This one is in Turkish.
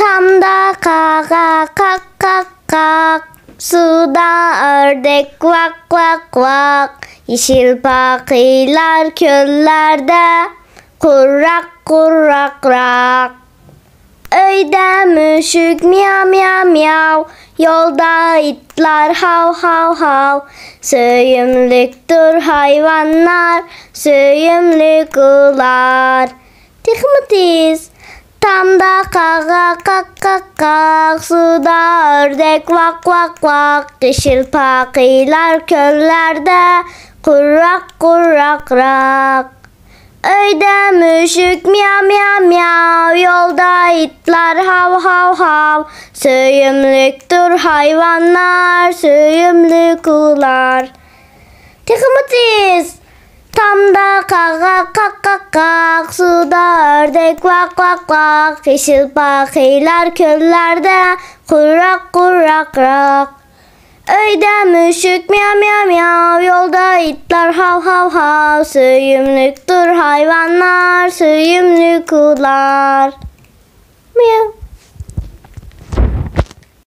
Tam da kaka kak kak kak. Suda ördek kvak kvak kvak. Yeşil pakiler köllerde kurrak kurrak rak. Öyde müşük miyav miyav miyav. Yolda itler hav hav hav. Söyümlüktür hayvanlar, söyümlük ular. Tıkmıtiz. Tam da kaka kak kak kak. Suda ördek vak vak vak. Yeşil pakiler köllerde kurrak kurrak rak. Öyde müşük miyav miyav miyav. Yolda itler hav hav hav. Söyümlüktür hayvanlar, söyümlük ular. Tıkmıtiz. Tam da kaka kak kak kak. Suda ördek vak vak vak. Yeşil pakiler köllerde kurrak kurrak rak. Öyde müşük miyav miyav miyav. Yolda itler hav hav hav. Söyümlüktür hayvanlar, söyümlük ular. Miyav.